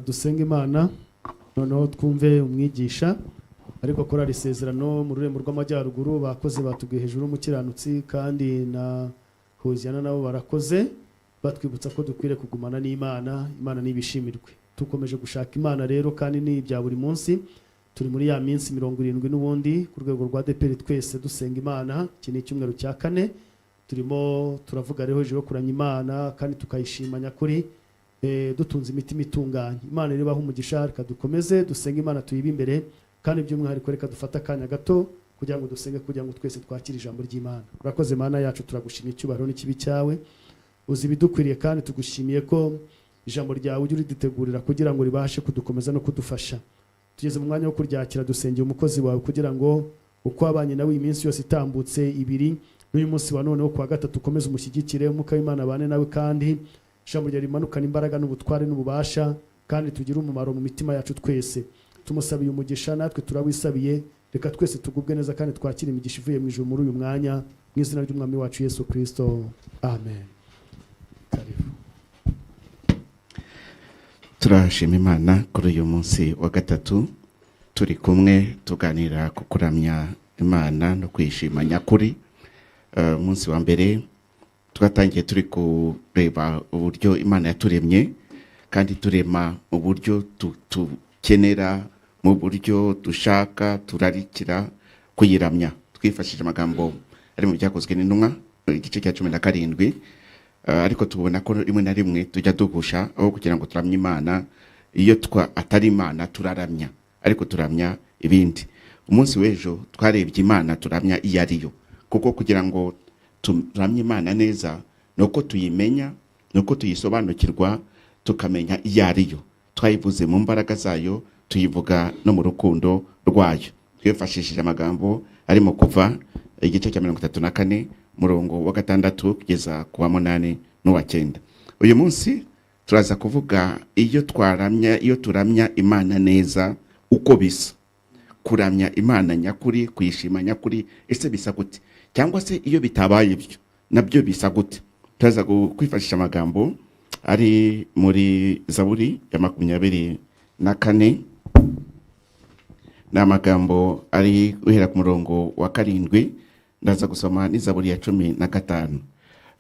dusenga Imana noneho twumve umwigisha ariko korari isezerano mu rurembo rw'amajyaruguru bakoze batubwiye hejuru umukiranutsi kandi na Hoziyana nabo barakoze batwibutsa ko dukwiriye kugumana n'Imana. Imana nibishimirwe. Tukomeje gushaka Imana rero kandi ni bya buri munsi. Turi muri ya minsi 70 n'ubundi ku rwego rwa DPR twese dusenga Imana. Iki ni icyumweru cya 4 turimo turavuga rero hejuru kuranya Imana kandi tukayishima nyakuri dutunze imitima itunganye. Imana rero baho umugisha reka dukomeze dusenga Imana tuyibe imbere kandi by'umwihariko reka dufata akanya gato kugira ngo dusenge kugira ngo twese twakire ijambo ry'Imana. Urakoze Mana yacu, turagushimiye icyubahiro n'ikibi cyawe, uzi bidukwiriye kandi tugushimiye ko ijambo ryawe ujye uridutegurira kugira ngo ribashe kudukomeza no kudufasha. Tugeze mu mwanya wo kuryakira, dusengeye umukozi wawe kugira ngo uko abanye nawe iminsi yose itambutse ibiri n'uyu munsi wa none wo kuwa gatatu ukomeze umushyigikire, umwuka w'Imana abane nawe kandi ijambo rya rimanukana imbaraga n'ubutware n'ububasha kandi tugire umumaro mu mitima yacu twese. Tumusabiye umugisha natwe turawisabiye, reka twese tugubwe neza kandi twakire imigisha ivuye mu ijuru muri uyu mwanya mu izina ry'umwami wacu Yesu Kristo, amen. Turashima Imana kuri uyu munsi wa gatatu turi kumwe tuganira ku kuramya Imana no kwishima nyakuri. Umunsi wa mbere twatangiye turi kureba uburyo Imana yaturemye kandi turema mu buryo tukenera, mu buryo dushaka, turarikira kuyiramya twifashishije amagambo ari mu byakozwe n'intumwa igice cya 17. Ariko tubona ko rimwe na rimwe tujya duhusha aho kugira ngo turamye Imana, iyo atari Imana turaramya ariko turamya ibindi. Umunsi w'ejo twarebye Imana turamya iyo ariyo, kuko kugira ngo turamye Imana neza nuko tuyimenya, nuko tuyisobanukirwa, tukamenya iyo ariyo. Twayivuze mu mbaraga zayo, tuyivuga no mu rukundo rwayo. Twifashishije amagambo ari mu Kuva igice cya 34 murongo wa 6 kugeza ku wa 8 n'uwa 9. Uyu munsi turaza kuvuga iyo turamya Imana neza uko bisa. Kuramya Imana nyakuri, kuyishima nyakuri, ese bisa gute? Cyangwa se iyo bitabaye ibyo nabyo bisa gute? Turaza kwifashisha amagambo ari muri Zaburi ya 24 n'amagambo ari uhera ku murongo wa 7. Ndaza gusoma ni Zaburi ya 15.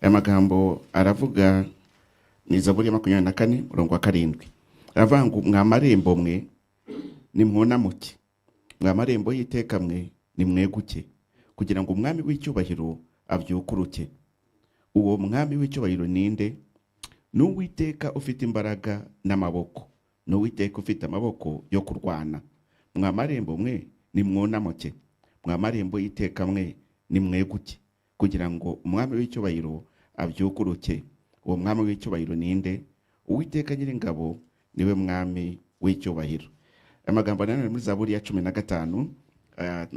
Aya magambo aravuga ni Zaburi ya 24 murongo wa 7. Aravuga ngo mwamarembo mwe nimwona muke, mwamarembo y'iteka mwe nimweguke, kugira ngo umwami w'icyubahiro abyukuruke. Uwo mwami w'icyubahiro ninde? N'Uwiteka ufite imbaraga n'amaboko, n'Uwiteka ufite amaboko yo kurwana. Mwamarembo mwe nimwona muke, mwamarembo y'iteka mwe nimweguke, kugira ngo umwami w'icyubahiro abyukuruke. Uwo mwami w'icyubahiro ninde? Uwiteka Nyiringabo niwe mwami w'icyubahiro. Amagambo nanone muri Zaburi ya 15,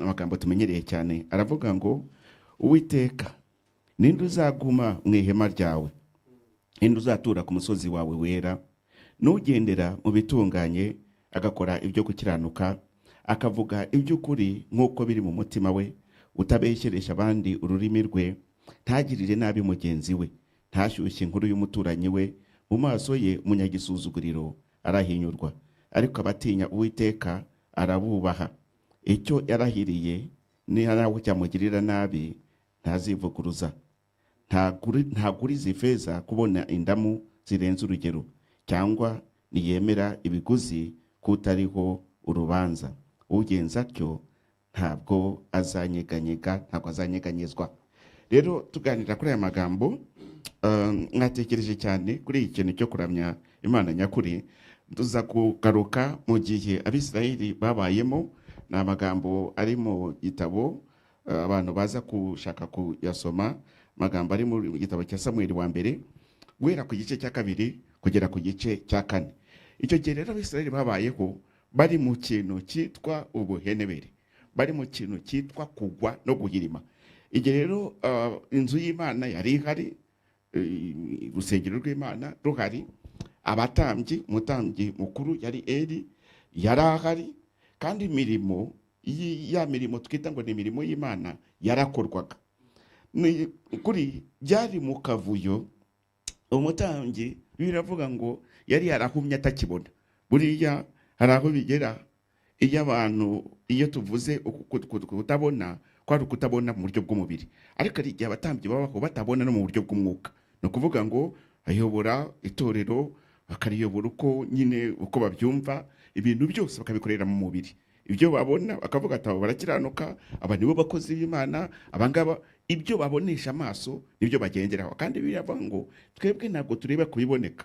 amagambo tumenyereye cyane, aravuga ngo Uwiteka ninde uzaguma mu ihema ryawe, ninde uzatura ku musozi wawe wera? N'ugendera mu bitunganye, agakora ibyo gukiranuka, akavuga iby'ukuri nk'uko biri mu mutima we, utabeshyeresha abandi ururimi rwe, ntagirire nabi mugenzi we, ntashyushye inkuru y'umuturanyi we. Mu maso ye umunyagisuzuguriro arahinyurwa, ariko abatinya Uwiteka arabubaha. Icyo yarahiriye ni nawe cyamugirira nabi ntazivuguruza. Ntaguriza ifeza kubona indamu zirenze urugero, cyangwa niyemera ibiguzi kutariho urubanza. Ugenza atyo ntabwo azanyeganyega, ntabwo azanyeganyezwa. Rero tuganira kuri aya magambo, mwatekereje cyane kuri iki kintu cyo kuramya Imana nyakuri. Tuza kugaruka mu gihe Abisirayeli babayemo. Ni amagambo ari mu gitabo abantu baza gushaka kuyasoma, amagambo ari mu gitabo cya Samuel wa mbere guhera ku gice cya 2 kugera ku gice cya 4. Icyo gihe rero Abisirayeli babayeho bari mu kintu cyitwa ubuhenebere, bari mu kintu cyitwa kugwa no guhirima. Igihe rero inzu y'Imana yari ihari, urusengero rw'Imana ruhari, abatambyi, umutambyi mukuru yari Eli yari ahari, kandi imirimo ya mirimo twita ngo ni imirimo y'Imana yarakorwaga. Kuri byari mu kavuyo, umutambyi biravuga ngo yari yarahumye atakibona. buriya hari aho bigera iyo abantu iyo tuvuze kutabona kwari ukutabona mu buryo bw'umubiri, ariko ari igihe abatambyi babaho batabona no mu buryo bw'umwuka. Ni ukuvuga ngo ayobora itorero bakariyobora uko nyine uko babyumva, ibintu byose bakabikorera mu mubiri. Ibyo babona bakavuga ati abo barakiranuka, aba nibo bakozi b'Imana, abangaba ibyo babonesha amaso nibyo bagenderaho. Kandi biravuga ngo twebwe ntabwo tureba kubiboneka,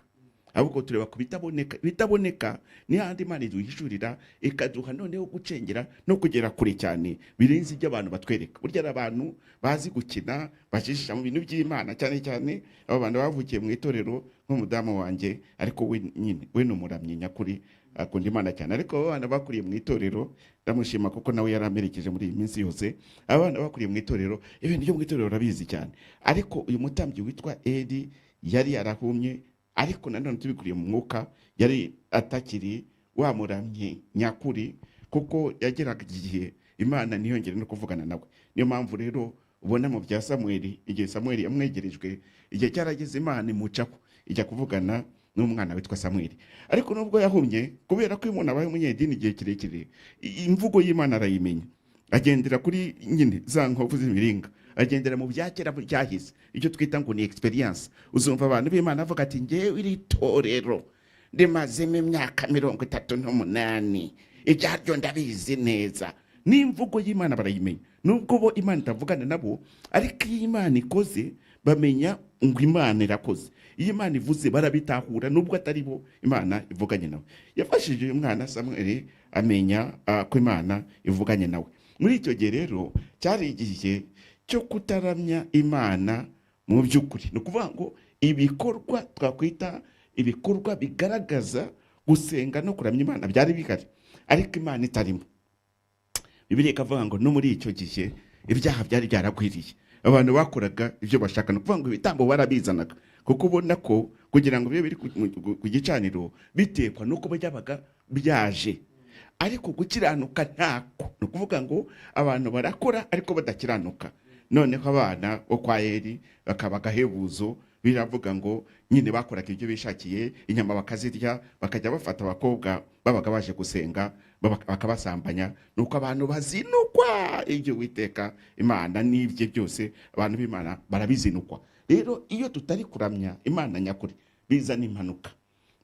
ahubwo tureba ku bitaboneka. Bitaboneka ni handi Imana iduhishurira ikaduha noneho gucengera no kugera kure cyane birenze ibyo abantu batwereka. Burya ari abantu bazi gukina bajishisha mu bintu by'Imana, cyane cyane abo bantu bavukiye mu itorero nk'umudamu wanjye, ariko we nyine we n'umuramyi nyakuri akunda Imana cyane. Ariko abo bana bakuriye mu itorero ndamushima kuko nawe yaramerekeje muri iyi minsi yose. Abana bakuriye mu itorero ibintu byo mu itorero rabizi cyane. Ariko uyu mutambyi witwa Eli yari yarahumye, ariko nanone tubikuriye mu mwuka yari atakiri wa muramyi nyakuri, kuko yageraga igihe Imana ntiyongere no kuvugana nawe. Niyo mpamvu rero ubona mu bya Samweli, igihe Samweli yamwegerejwe, igihe cyarageze Imana imucaho ijya kuvugana n'umwana witwa Samweli. Ariko nubwo yahumye, kubera ko umuntu abaye umunyedini igihe kirekire, imvugo y'Imana arayimenya, agendera kuri nyine za nkovu z'imiringa, agendera mu byakera byahise, icyo twita ngo ni experience. Uzumva abantu b'Imana avuga ati ngewe iri torero ndimazemo imyaka 38, ibyaryo ndabizi neza. N'imvugo y'Imana barayimenya, nubwo bo Imana itavugana nabo, ariko iyo Imana ikoze bamenya ngo Imana irakoze. Iyo Imana ivuze barabitahura, nubwo atari bo Imana ivuganye nawe. Yafashije uyu mwana Samweli amenya ko Imana ivuganye nawe. Muri icyo gihe rero cyari igihe cyo kutaramya Imana mu by'ukuri. Ni ukuvuga ngo ibikorwa twakwita ibikorwa bigaragaza gusenga no kuramya Imana byari bihari, ariko Imana itarimo. Bibiliya ikavuga ngo no muri icyo gihe ibyaha byari byaragwiriye, abantu bakoraga ibyo bashaka. No kuvuga ngo ibitambo barabizanaga, kuko ubona ko kugira ngo bibe biri ku gicaniro bitekwa nuko byabaga byaje, ariko gukiranuka ntako. Ni ukuvuga ngo abantu barakora ariko badakiranuka. Noneho abana bo kwa Eli bakaba gahebuzo, biravuga ngo nyine bakoraga ibyo bishakiye, inyama bakazirya, bakajya bafata abakobwa babaga baje gusenga bakabasambanya, nuko abantu bazinukwa ibyo Uwiteka Imana n'ibye byose. Abantu b'Imana barabizinukwa. Rero iyo tutari kuramya Imana nyakuri, bizana impanuka,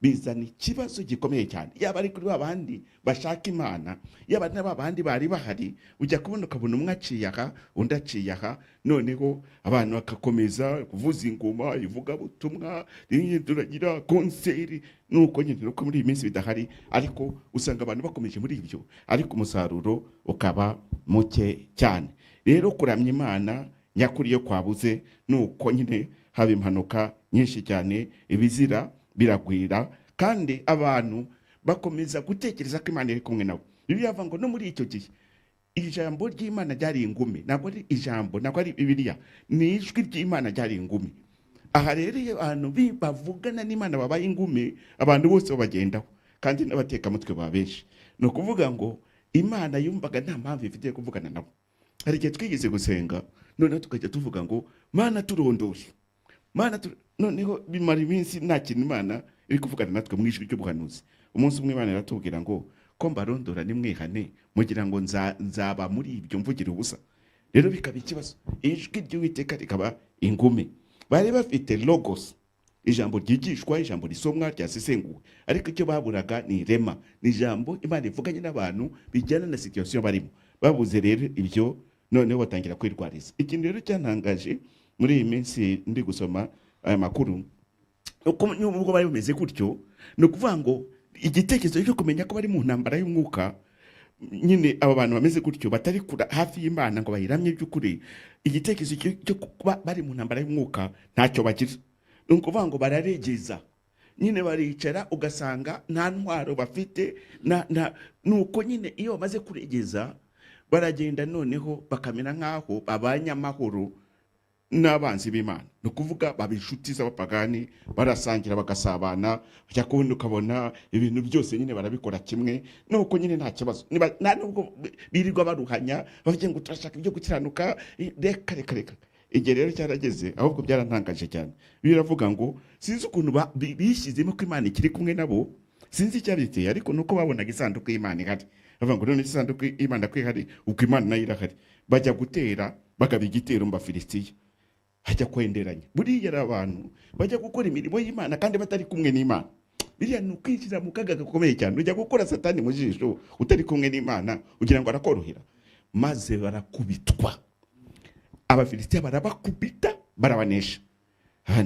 bizana ikibazo gikomeye cyane. Yaba ari kuri babandi bashaka Imana, yaba n'abandi bari bahari, ujya kubona ukabona umwe aciye aha undi aciye aha, noneho abantu bakakomeza kuvuza ingoma, ivuga butumwa, turagira konseri, nuko nyine nuko muri iyi minsi bidahari, ariko usanga abantu bakomeje muri ibyo, ariko umusaruro ukaba muke cyane. Rero kuramya Imana nyakuri yo kwabuze, nuko nyine haba impanuka nyinshi cyane, ibizira biragwira, kandi abantu bakomeza gutekereza ko Imana iri kumwe nabo. Bibiliya ivuga ngo no muri icyo gihe ijambo ry'Imana ryari ingumi. Ntabwo ari ijambo, ntabwo ari Bibiliya, ni ijwi ry'Imana ryari ingumi. Aha rero iyo abantu bavugana n'Imana babaye ingumi, abantu bose babagendaho, kandi n'abatekamutwe baba benshi. Ni ukuvuga ngo Imana yumvaga nta mpamvu ifite kuvugana nabo. Hari igihe twigeze gusenga, noneho tukajya tuvuga ngo Mana turondoshe, Mana noneho bimara iminsi nta kintu Imana iri kuvugana natwe mu ijwi ry'ubuhanuzi. Umunsi umwe Imana iratubwira ngo ko mbarondora nimwihane mugira ngo nzaba muri ibyo mvugira ubusa. Rero bikaba ikibazo, ijwi ry'Uwiteka rikaba ingume. Bari bafite logos, ijambo ryigishwa, ijambo risomwa ryasesenguwe, ariko icyo baburaga ni rema, ni ijambo Imana ivuganye n'abantu bijyana na situation barimo. Babuze rero ibyo, noneho batangira kwirwariza. Ikintu rero cyantangaje muri iyi minsi ndi gusoma aya makuru, uko nubwo bari bameze gutyo, no kuvuga ngo igitekerezo cyo kumenya ko bari mu ntambara y'umwuka, nyine aba bantu bameze gutyo batari hafi y'Imana ngo bayiramye by'ukuri, igitekerezo cyo kuba bari mu ntambara y'umwuka ntacyo bagira. Ni ukuvuga ngo bararegeza, nyine baricara ugasanga nta ntwaro bafite, nuko nyine iyo bamaze kuregeza baragenda, noneho bakamera nk'aho babanye amahoro n'abanzi b'Imana. Ni ukuvuga baba inshuti z'abapagani, barasangira bagasabana, ujya kubona ukabona ibintu byose nyine barabikora kimwe, nuko nyine nta kibazo. Nta nubwo birirwa baruhanya bavuga ngo turashaka ibyo gukiranuka, reka reka reka. Igihe rero cyarageze, ahubwo byarantangaje cyane. Biravuga ngo sinzi ukuntu bishyizemo ko Imana ikiri kumwe nabo, sinzi icyabiteye ariko nuko babonaga isanduku y'Imana ihari bavuga ngo none isanduku y'Imana ko ihari uko Imana nayo irahari bajya gutera bagaba igitero mu Bafilistiya hajya kwenderanya buriya abantu bajya gukora imirimo y'Imana kandi batari kumwe n'Imana biriya ni ukwinjira mu kaga gakomeye cyane ujya gukora satani mu jisho utari kumwe n'Imana ugira ngo arakorohera maze barakubitwa Abafilistiya barabakubita barabanesha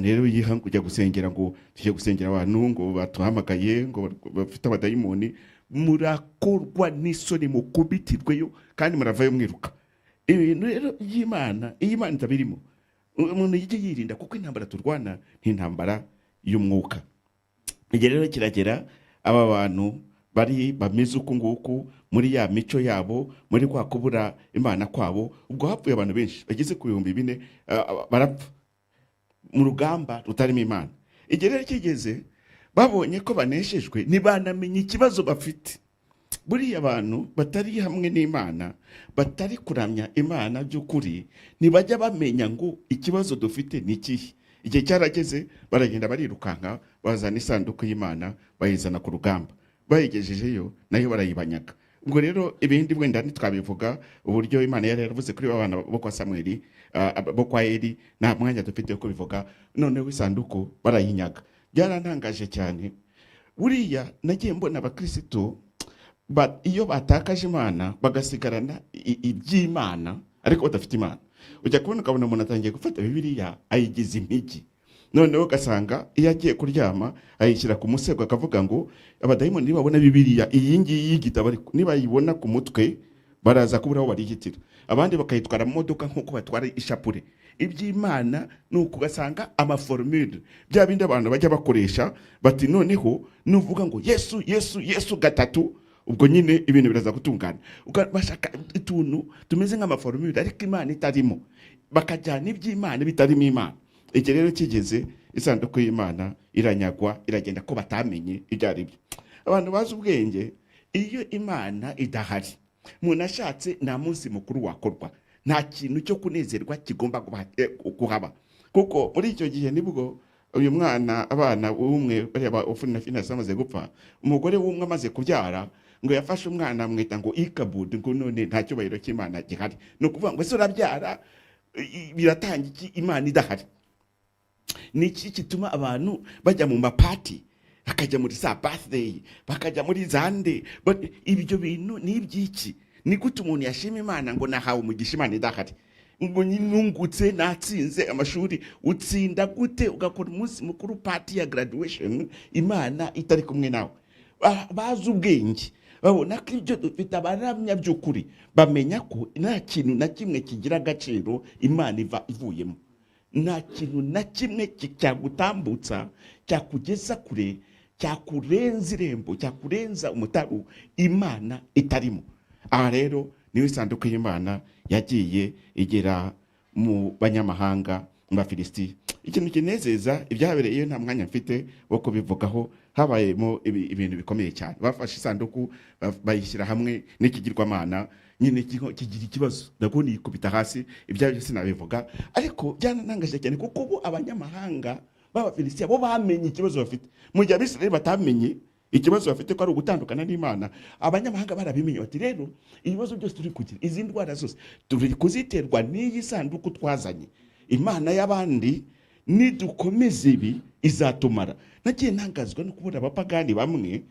rero yiha kujya gusengera ngo tujye gusengera abantu ngo batuhamagaye ngo bafite abadayimoni murakorwa n'isoni mukubitirweyo kandi muravayo mwiruka ibintu rero y'Imana itabirimo umuntu yije yirinda kuko intambara turwana n'intambara y'umwuka igihe rero kiragera aba bantu bari bameze uko nguko muri ya mico yabo muri kwa kubura Imana kwabo ubwo hapfuye abantu benshi bageze ku 4,000 barapfa mu rugamba rutarimo Imana igihe rero kigeze babonye ko baneshejwe nibanamenye ikibazo bafite buriya abantu batari hamwe n'Imana batari kuramya Imana by'ukuri nibajya bamenya ngo ikibazo dufite ni ikihe igihe cyarageze baragenda barirukanka bazana isanduku y'Imana bayizana ku rugamba bayigejejeyo nayo barayibanyaga ubwo rero ibindi wenda ntitwabivuga uburyo Imana yari yaravuze kuri abana bo kwa Samuel bo kwa Eli nta mwanya dufite ko bivuga noneho isanduku barayinyaga byarantangaje cyane buriya nagiye mbona abakristo iyo batakaje Imana bagasigarana iby'Imana ariko badafite Imana ujya kubona ukabona umuntu atangiye gufata Bibiliya ayigize impigi noneho ugasanga iyo agiye kuryama ayishyira ku musego akavuga ngo abadayimoni nibabona Bibiliya iyi ngiyi y'igitabo nibayibona ku mutwe baraza kubura aho barigitira abandi bakayitwara mu modoka nk'uko batwara ishapure iby'Imana nuko ugasanga amaformule bya bindi abantu bajya bakoresha bati noneho nuvuga ngo Yesu Yesu Yesu gatatu ubwo nyine ibintu biraza gutungana bashaka ituntu tumeze nk'amaformule ariko Imana itarimo bakajyana iby'Imana bitarimo Imana iki rero kigeze isanduku y'Imana iranyagwa iragenda ko batamenye ibyo ari byo abantu bazi ubwenge iyo Imana idahari umuntu ashatse nta munsi mukuru wakorwa nta kintu cyo kunezerwa kigomba kuhaba kuko muri icyo gihe nibwo uyu mwana abana umwe bareba ufuna finance amaze gupfa umugore w'umwe amaze kubyara ngo yafashe umwana mwita ngo ikabud ngo none nta cyubahiro cy'Imana gihari no kuvuga ngo ese urabyara biratanga iki Imana idahari niki kituma abantu bajya mu mapati bakajya muri za birthday bakajya muri zande ibyo bintu ni ibyiki ni gute umuntu yashima Imana ngo nahawe umugisha Imana idahari ngo nungutse natsinze amashuri utsinda gute ugakora umunsi mukuru party ya graduation Imana itari kumwe nawe bazi ubwenge babona ko ibyo dufite abaramya by'ukuri bamenya ko nta kintu na kimwe kigira agaciro Imana ivuyemo nta kintu na kimwe cyagutambutsa cyakugeza kure cyakurenza irembo cyakurenza umutaru Imana itarimo aha rero niwe isanduku y'Imana yagiye igera mu banyamahanga mu Bafilistiya ikintu kinezeza ibyabereye nta mwanya mfite wo kubivugaho habayemo ibintu bikomeye cyane bafashe isanduku bayishyira hamwe n'ikigirwamana nyine kigira ikibazo ndabona ikubita hasi ibyo sinabivuga ariko byananangaje cyane kuko ubu abanyamahanga b'Abafilistiya bo bamenye ikibazo bafite mu gihe Abisirayeli batamenye ikibazo bafite ko ari ugutandukana n'Imana abanyamahanga barabimenye bati rero ibibazo byose turi kugira izi ndwara zose turi kuziterwa n'iyi sanduku twazanye Imana y'abandi nidukomeze ibi izatumara nagiye ntangazwa no kubona abapagani bamwe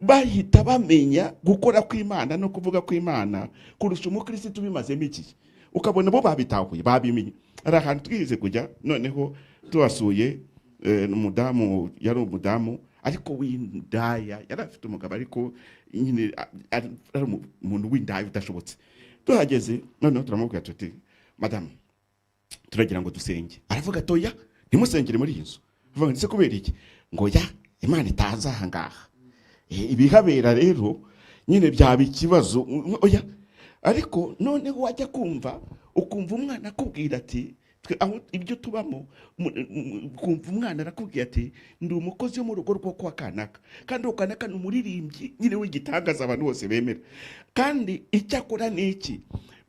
bahita bamenya gukora kw'Imana no kuvuga kw'Imana kurusha umukristo bimazemo iki ukabona bo babitahuye babimenye ari ahantu twize kujya noneho tubasuye umudamu yari umudamu ariko w'indaya yari afite umugabo ariko nyine ari umuntu w'indaya udashobotse tuhageze noneho turamubwira tuti madame turagira ngo dusenge aravuga toya ntimusengere muri iyi nzu vuga ndetse kubera iki ngo ya Imana itaza aha ngaha ibihabera rero nyine byaba ikibazo oya ariko noneho wajya kumva ukumva umwana akubwira ati aho ibyo tubamo kumva umwana arakubwira ati ndi umukozi wo mu rugo rwo kwa kanaka kandi ukanaka ni umuririmbyi nyine w'igitangaza abantu bose bemera kandi icyakora n'iki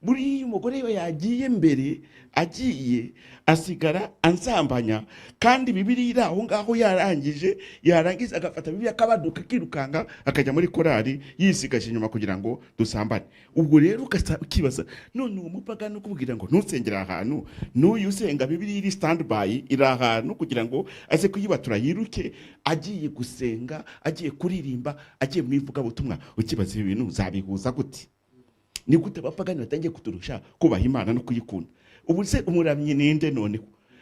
buri umugore we yagiye mbere agiye asigara ansambanya kandi Bibiliya iri aho ngaho yarangiza agafata Bibiliya akabaduka kirukanga akajya muri korari yisigaje inyuma kugira ngo dusambane. Ubwo rero ukibaza none umupagani ukubwira ngo ntusengera ahantu n'uyu usenga Bibiliya iri standby iri ahantu kugira ngo aze kuyibatura yiruke agiye gusenga agiye kuririmba agiye mu ivugabutumwa, ukibaza ibi bintu zabihuza gute? Ni gute abapagani batangiye kuturusha kubaha Imana no kuyikunda? Ubu se umuramyi ninde none?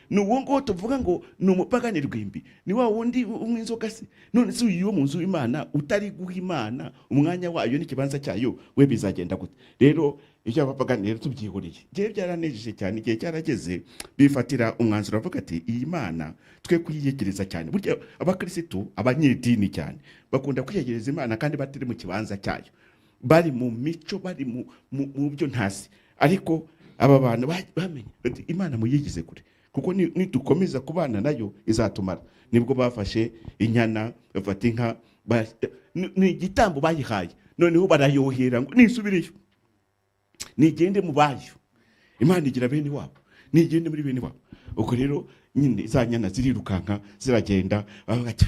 Ni uwo ngo tuvuga ngo ni umupagani rwimbi, ni wa wundi umwinzoka se? None se uyu mu nzu y'Imana utari guha Imana umwanya wayo n'ikibanza cyayo, we bizagenda gute? Rero ibyo abapagani rero tubyihuriye. Ngiye byaranejeje cyane, igihe cyarageze bifatira umwanzuro bavuga ati iyi Mana twe kuyiyegereza cyane. Burya abakristo abanyedini cyane bakunda kwiyegereza Imana kandi batiri mu kibanza cyayo, bari mu mico, bari mu byo ntasi. Ariko aba bantu bamenye Imana muyigize kure, kuko nidukomeza kubana nayo izatumara. Nibwo bafashe inyana, bafata inka, ni igitambo bayihaye, noneho barayohera ngo nisubireyo, nigende mu bayo. Imana igira bene wabo, nigende muri bene wabo. Uko rero nyine za nyana zirirukanka ziragenda, bavuga ati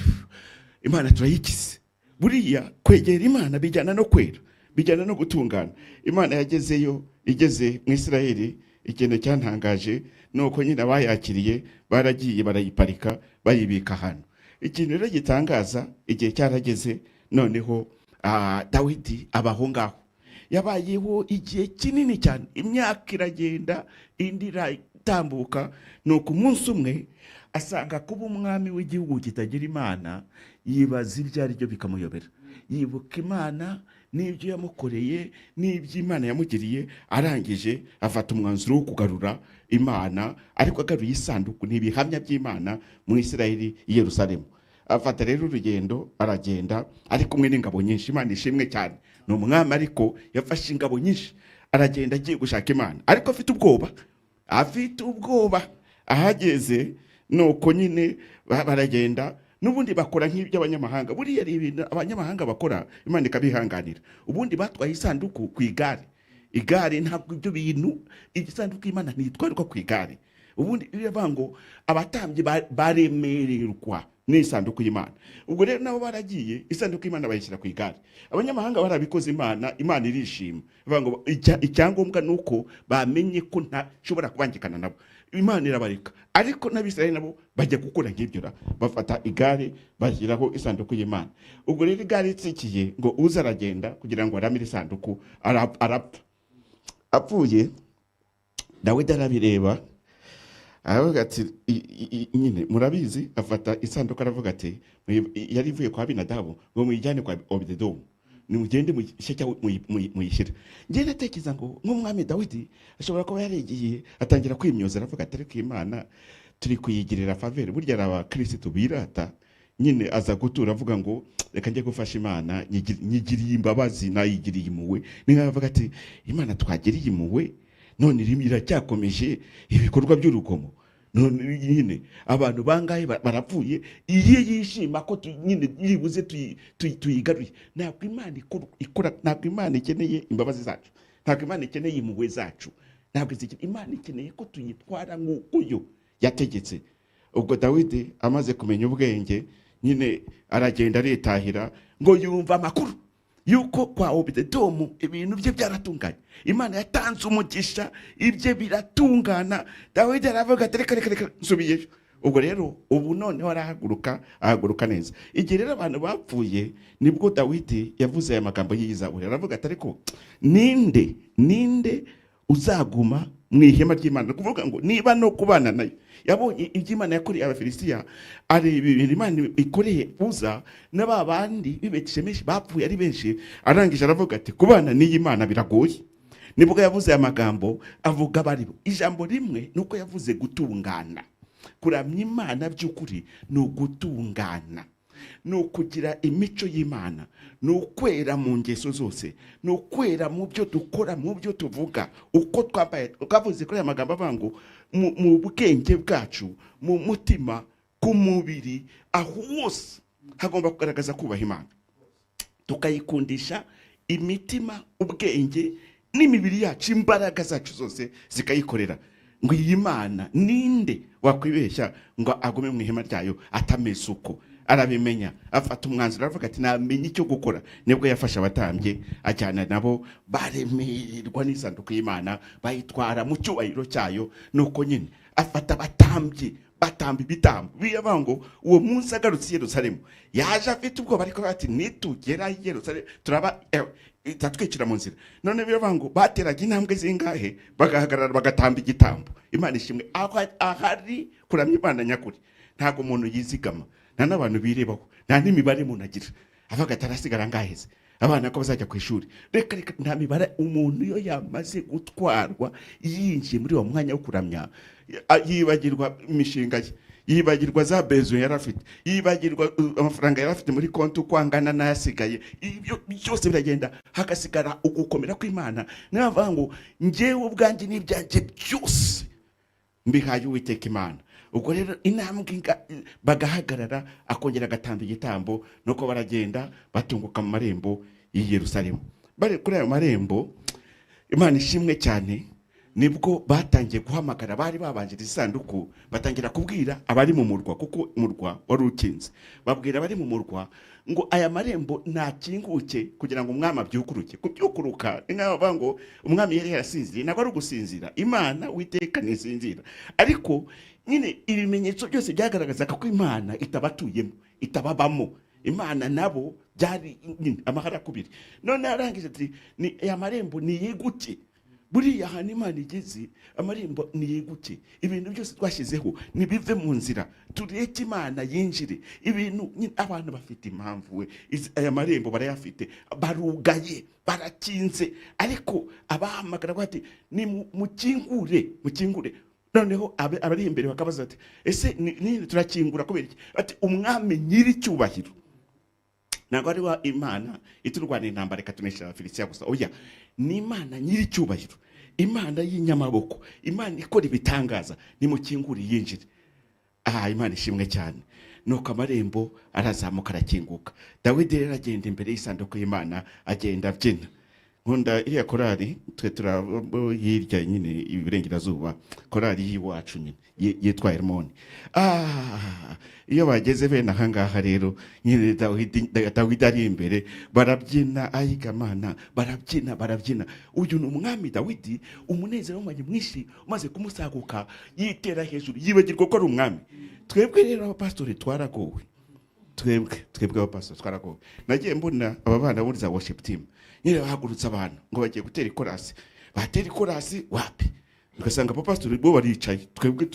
Imana turayikize. Buriya kwegera Imana bijyana no kwera, bijyana no gutungana. Imana yagezeyo, igeze mu Isirayeli, ikintu cyantangaje nuko nyine abayakiriye baragiye barayiparika bayibika ahantu. Ikintu rero gitangaza, igihe cyarageze noneho Dawidi abaho ngaho. Yabayeho igihe kinini cyane, imyaka iragenda indi iratambuka, nuko umunsi umwe asanga kuba umwami w'igihugu kitagira Imana, yibaza ibyo ari byo bikamuyobera. Yibuka Imana n'ibyo yamukoreye n'ibyo Imana yamugiriye, arangije afata umwanzuro wo kugarura Imana, ariko agaruye isanduku n'ibihamya by'Imana mu Isirayeli i Yerusalemu. Afata rero urugendo aragenda ari kumwe n'ingabo nyinshi. Imana ishimwe cyane, ni umwami ariko yafashe ingabo nyinshi, aragenda agiye gushaka Imana, ariko afite ubwoba. Ahageze nuko nyine baragenda, nubundi bakora nk'ibyo abanyamahanga. Buriya ari ibintu abanyamahanga bakora Imana ikabihanganira. Ubundi batwaye isanduku ku igare ntabwo ibyo bintu, igisanduku Imana ntitwarwa ku igare. Ubundi biravango abatambyi baremererwa n'isanduku y'Imana. Ubwo rero nabo baragiye isanduku y'Imana bayishyira ku igare. Abanyamahanga barabikoze, Imana irishima. Bivango icyangombwa nuko bamenye ko ntashobora kubangikana nabo. Imana irabareka. Ariko n'Abisirayeli nabo bajya gukora nk'ibyo, bafata igare bashyiraho isanduku y'Imana. Ubwo rero igare itsikiye ngo uza aragenda kugira ngo aramire isanduku, arapfa. Apfuye Dawidi arabireba, aravuga ati nyine murabizi, afata isanduku aravuga ati yari ivuye kwa Abinadabu ngo muyijyane kwa Obededomu, nimugende muyishyira. Ngiye natekereza ngo nk'umwami Dawidi ashobora kuba yaregiye atangira kwimyoza, aravuga ati ariko Imana turi kuyigirira favere. Burya ari abakristo birata, nyine aza gutura avuga ngo reka njye gufasha Imana, nyigiriye imbabazi nayigiriye impuhwe. Ninkavuga ati Imana twagiriye impuhwe, none iracyakomeje ibikorwa by'urugomo. None nyine abantu bangahe barapfuye, iyo yishima ko nyine yibuze tuyigaruye. Ntabwo Imana ikora, ntabwo Imana ikeneye imbabazi zacu, ntabwo Imana ikeneye impuhwe zacu, ntabwo Imana ikeneye ko tuyitwara nk'uko yo yategetse. Ubwo Dawidi amaze kumenya ubwenge, nyine aragenda aritahira, ngo yumva amakuru yuko kwa Obededomu ibintu bye byaratunganye, Imana yatanze umugisha, ibye biratungana. Dawidi aravuga ati reka nsubiyeyo. Ubwo rero ubu noneho arahaguruka neza. Igihe rero abantu bapfuye, nibwo Dawidi yavuze aya magambo y'Izaburi, aravuga ati ariko ninde uzaguma mu ihema ry'Imana? Kuvuga ngo niba no kubana nayo, yabonye iby'Imana yakoreye Abafilisitiya, areba ibintu Imana ikoreye Uza n'ababandi b'Ibeti-Shemeshi bapfuye ari benshi, arangije aravuga ati kubana n'iyi Mana biragoye. Nibwo yavuze aya magambo, avuga bari ijambo rimwe, nuko yavuze gutungana. Kuramya Imana by'ukuri ni ugutungana, ni ukugira imico y'Imana, ni ukwera mu ngeso zose, ni ukwera mu byo dukora, mu byo tuvuga, uko twambaye. Twavuze kuri aya magambo avuga ngo mu bwenge bwacu, mu mutima, ku mubiri, aho hose hagomba kugaragaza kubaha Imana, tukayikundisha imitima, ubwenge n'imibiri yacu imbaraga zacu zose zikayikorera. Ngo iyi Mana ninde wakwibeshya ngo agume mu ihema ryayo atameze uko? Arabimenya, afata umwanzuro aravuga ati namenye icyo gukora. Nibwo yafasha abatambye ajyana nabo, baremererwa n'isanduku y'Imana, bayitwara mu cyubahiro cyayo. Nuko nyine afata abatambye batamba ibitambo. Biyavuga ngo uwo munsi agarutse i Yerusalemu yaje afite ubwoba, ariko ati nitugera i Yerusalemu turaba itatwicira mu nzira. None biyavuga ngo bateraga intambwe zingahe bagahagarara bagatamba igitambo. Imana ishimwe. Ahari kuramya Imana nyakuri ntago umuntu yizigama, nta n'abantu birebaho, nta n'imibare umuntu agira avuga ati arasigara ngaheze abana ko bazajya ku ishuri. Reka nta mibare. Umuntu iyo yamaze gutwarwa yinjiye muri uwo mwanya wo kuramya, yibagirwa imishinga ye, yibagirwa za bezo yarafite, yibagirwa amafaranga yarafite muri konti uko angana n'ayasigaye. Ibyo byose biragenda, hagasigara ugukomera kw'Imana. Navuga ngo njyewe ubwanjye n'ibyanjye byose mbihaye Uwiteka Imana. Ubwo rero intambwe bagahagarara, akongera agatamba igitambo. Nuko baragenda batunguka mu marembo y'i Yerusalemu. Bari kuri ayo marembo, Imana ishimwe cyane, nibwo batangiye guhamagara bari babanjira isanduku, batangira kubwira abari mu murwa, kuko umurwa wari ukinze. Babwira abari mu murwa ngo aya marembo ntakinguke kugira ngo umwami abyukuruke. Kubyukuruka ni nk'aho ngo umwami yari yarasinziriye. Ntabwo ari ugusinzira, Imana Uwiteka ntisinzira. Ariko nyine ibimenyetso byose byagaragazaga ko Imana itabatuyemo, itababamo. Imana nabo byari amahara kubiri. None arangije ati ni aya marembo niyiguke. Buriya hano Imana igeze, amarembo niyiguke. Ibintu byose twashyizeho nibive mu nzira, tureke Imana yinjire. Ibintu abantu bafite impamvu we, aya marembo barayafite, barugaye, barakinze. Ariko abahamagara bati ni mukingure. Noneho abari imbere bakabaza ati ese nini turakingura kubera iki? Ati umwami nyiri cyubahiro. Ntabwo ari wa Imana iturwana intambara ikatunesha Abafilisitiya gusa. Oya, ni Imana nyiri cyubahiro, Imana y'inyamaboko, Imana ikora ibitangaza. Nimukingure yinjire. Imana ishimwe cyane. Nuko amarembo arazamuka arakinguka. Dawidi rero agenda imbere y'isanduku y'Imana, agenda abyina. Nkunda iriya korali twe turabo hirya nyine iburengerazuba, korali y'iwacu nyine yitwa Hermoni. Iyo bageze bene ahangaha rero nyine Dawidi ari imbere, barabyina ayigamana, barabyina. Uyu ni umwami Dawidi, umunezero w'umwanya mwinshi umaze kumusaguka, yitera hejuru, yibagirwa ko ari umwami. Twebwe rero abapastori twaragowe. Twebwe abapastori twaragowe. Nagiye mbona aba bana muri za worship team nyine bahagurutse abantu ngo bagiye gutera ikorasi. Batera ikorasi wapi? Ugasanga abapastori bo baricaye, twebwe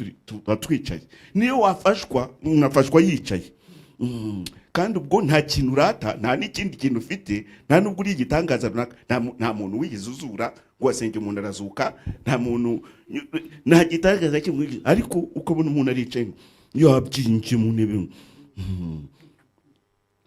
twicaye. Niyo wafashwa, unafashwa yicaye. Kandi ubwo nta kintu urata, nta n'ikindi kintu ufite, nta nubwo uri igitangaza runaka. Nta muntu wigeze uzura ngo asenge umuntu arazuka, nta muntu, nta gitangaza kimwe. Ariko ukabona umuntu aricaye yabyinje mu ntebe,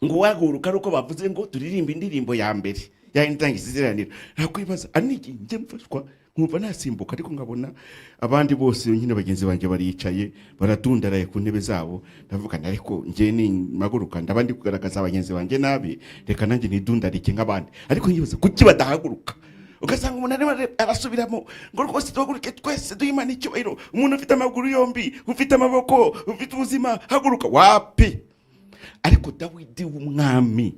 ngo waguruka uko bavuze ngo turirimba indirimbo ya mbere yahindangiza iziranira. Nakwibaza aniki nje mfashwa nkumva nasimbuka, ariko ngabona abandi bose nyine bagenzi banjye baricaye baratundaraye ku ntebe zabo. Ndavuga ariko nje ni maguruka ndabandi kugaragaza abagenzi banjye nabi, reka nanjye nidundarike nk'abandi. Ariko nyibaza kuki badahaguruka? Ugasanga umuntu arasubiramo ngo rwose tuhaguruke twese duhimana icyubahiro. Umuntu ufite amaguru yombi, ufite amaboko, ufite ubuzima, haguruka. Wapi? Ariko Dawidi w'umwami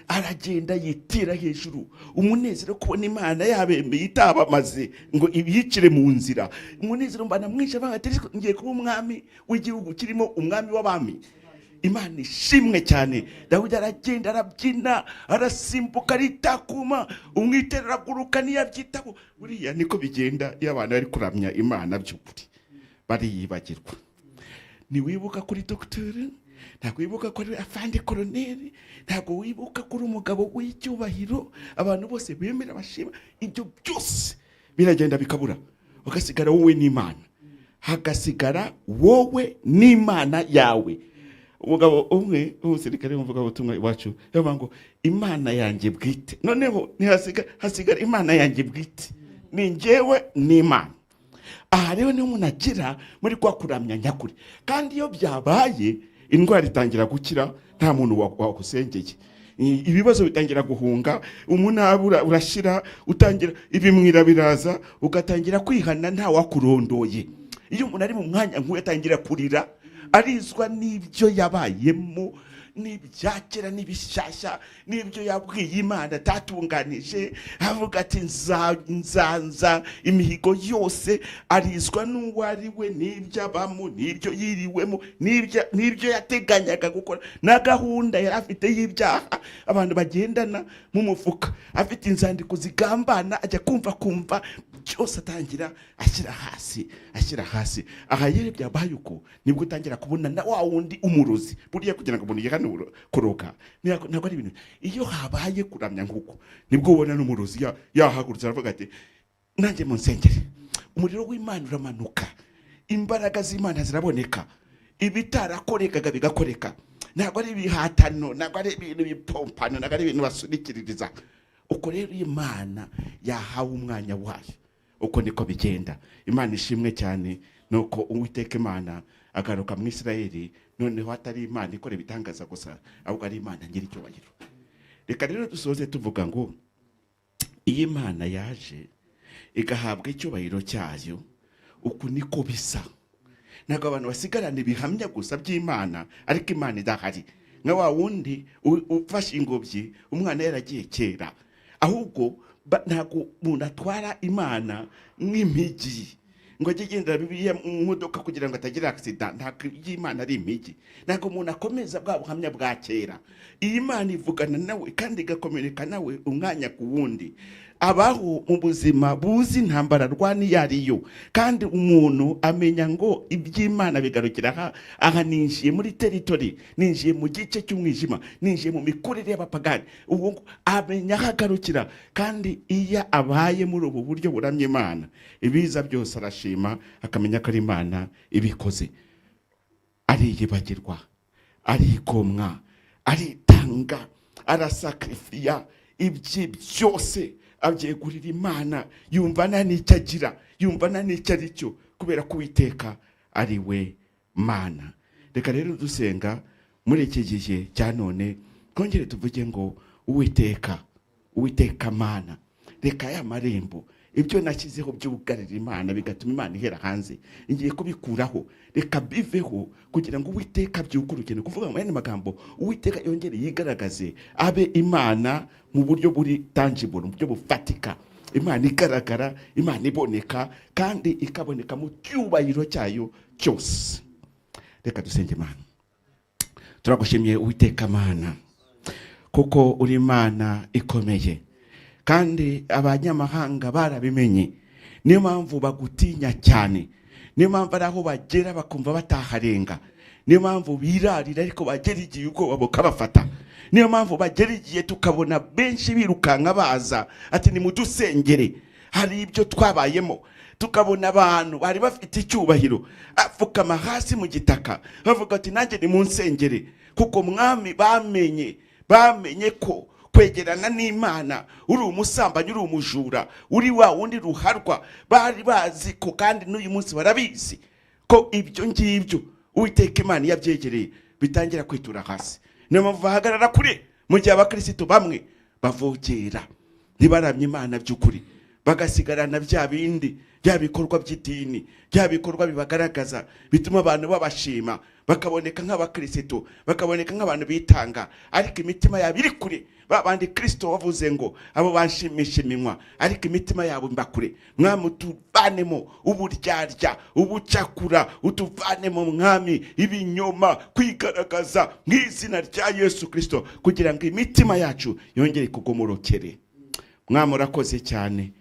aragenda yitira hejuru, umunezero kubona Imana yabembeye itabamaze ngo ibiyicire mu nzira. Umunezero mbana mwinshi avuga ati ngiye kuba umwami w'igihugu kirimo umwami w'abami. Imana ishimwe cyane. Dawidi aragenda arabyina, arasimbuka, aritakuma, umwitero araguruka niyabyitaho. Buriya niko bigenda iyo abantu bari kuramya Imana by'ukuri, bariyibagirwa. Niwibuka kuri dogiteri, ntabwo wibuka ko ari afande koroneri, ntabwo wibuka ko uri umugabo w'icyubahiro abantu bose bemera bashima. Ibyo byose biragenda bikabura, ugasigara wowe n'Imana, hagasigara wowe n'Imana yawe. Umugabo umwe umusirikare w'umuvuga ubutumwa iwacu yavuga ngo Imana yanjye bwite. Noneho hasigara Imana yanjye bwite, ni njyewe n'Imana. Aha rero niho umuntu agira muri kwa kuramya nyakuri. Kandi iyo byabaye indwara itangira gukira, nta muntu wagusengeye. ibibazo bitangira guhunga, umunabura urashira, utangira ibimwira biraza, ugatangira kwihana nta wakurondoye. Iyo umuntu ari mu mwanya nk'uyu atangira kurira, arizwa n'ibyo yabayemo, n'ibyakera n'ibishasha, n'ibyo yabwiye Imana atatunganije, avuga ati nzanza imihigo yose, arizwa n'uwo ari we, n'ibyo abamo, n'ibyo yiriwemo, n'ibyo yateganyaga gukora, na gahunda yari afite y'ibyaha abantu bagendana mu mufuka, afite inzandiko zigambana, ajya kumva cyose atangira ashyira hasi. Aha yere byabaye uko nibwo utangira kubona na wa wundi umurozi buriya kugira ngo umuntu yihane kuroka ntabwo ari ibintu. Iyo habaye kuramya nk'uko nibwo ubona n'umurozi yahagurutse aravuga ati nanjye mu nsengere umuriro w'Imana uramanuka, imbaraga z'Imana ziraboneka, ibitarakorekaga bigakoreka. Ntabwo ari ibihatano, ntabwo ari ibintu bipompano, ntabwo ari ibintu basunikiririza. Uko rero Imana yahawe umwanya wayo, uko niko bigenda. Imana ishimwe cyane nuko Uwiteka Imana agaruka mu Isirayeli, noneho atari Imana ikora ibitangaza gusa, ahubwo ari Imana ngira icyubahiro. Reka rero dusoze tuvuga ngo iyi Imana yaje igahabwa icyubahiro cyayo, uku niko bisa. Ntabwo abantu basigarana ibihamya gusa by'Imana ariko Imana idahari, nka wa wundi ufashe ingobyi umwana yaragiye kera. Ahubwo ntabwo umuntu atwara Imana nk'impigi ngo ajye agendera Bibiliya mu modoka kugira ngo atagira accident. Ntabwo Imana ari impigi, ntabwo umuntu akomeza bwa buhamya bwa kera. Iyi Imana ivugana nawe kandi igakomereka nawe umwanya ku wundi. Abaho mu buzima buzi intambara rwani yariyo, kandi umuntu amenya ngo iby'Imana bigarukira aha ninjiye muri territory, ninjiye mu gice cy'umwijima, ninjiye mu mikurire y'abapagani. Ubu amenya hagarukira, kandi iyo abaye muri ubu buryo buramye Imana, ibiza byose arashima, akamenya ko ari Imana ibikoze. Ariyibagirwa, arikomwa, aritanga, arasakrifiya ibye byose, abyegurira Imana, yumva nta n'icyo agira, yumva nta n'icyo ari cyo, kubera ko Uwiteka ari we Mana. Reka rero dusenga muri iki gihe cya none, twongere tuvuge ngo Uwiteka Mana, reka ya marembo ibyo nashyizeho by'ubugarira Imana bigatuma Imana ihera hanze, ngiye kubikuraho, reka biveho kugira ngo Uwiteka byuguruke. Ni kuvuga mu yandi magambo, Uwiteka yongere yigaragaze, abe Imana mu buryo buri tangible, mu buryo bufatika. Imana igaragara, Imana iboneka, kandi ikaboneka mu cyubahiro cyayo cyose. Reka dusenge Imana. Turagushimiye Uwiteka Mana, kuko uri Imana ikomeye, kandi abanyamahanga barabimenye. Niyo mpamvu bagutinya cyane, niyo mpamvu ari aho bagera bakumva bataharenga, niyo mpamvu birarira ariko bagera igihe ubwoba bukabafata, niyo mpamvu bagera igihe tukabona benshi birukanka baza ati nimudusengere. Hari ibyo twabayemo, tukabona abantu bari bafite icyubahiro apfukama hasi mu gitaka bavuga ati nanjye ni mu nsengere, kuko mwami bamenye ko kwegerana n'Imana uri umusambanyi, uri umujura, uri wa wundi ruharwa. Bari bazi ko, kandi n'uyu munsi barabizi ko ibyo ngibyo Uwiteka Imana yabyegereye bitangira kwitura hasi. Niyo mpamvu bahagarara kure, mu gihe abakristo bamwe bavogera ntibaramye Imana by'ukuri, bagasigarana bya bindi, bya bikorwa by'idini, bya bikorwa bibagaragaza bituma abantu babashima, bakaboneka nk'abakristo, bakaboneka nk'abantu bitanga, ariko imitima yabo iri kure. Babandi Kristo wavuze ngo abo banshimisha iminwa ariko imitima yabo mbakure. Mwami utuvanemo uburyarya, ubucakura, utuvanemo Mwami ibinyoma, kwigaragaza mw'izina rya Yesu Kristo, kugira ngo imitima yacu yongere kugomorokere. Mwami urakoze cyane,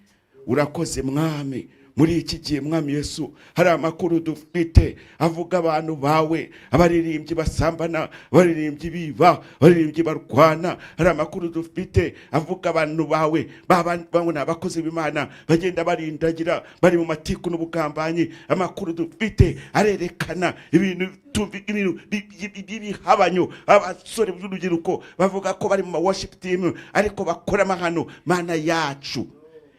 urakoze Mwami. Muri iki gihe Mwami Yesu, hari amakuru dufite avuga abantu bawe, abaririmbyi basambana, abaririmbyi biba, abaririmbyi barwana. Hari amakuru dufite avuga abantu bawe babona abakozi b'Imana bagenda barindagira, bari mu matiku n'ubugambanyi. Amakuru dufite arerekana ibintu bihabanyo, abasore b'urubyiruko bavuga ko bari mu worship team ariko bakora amahano. Mana yacu,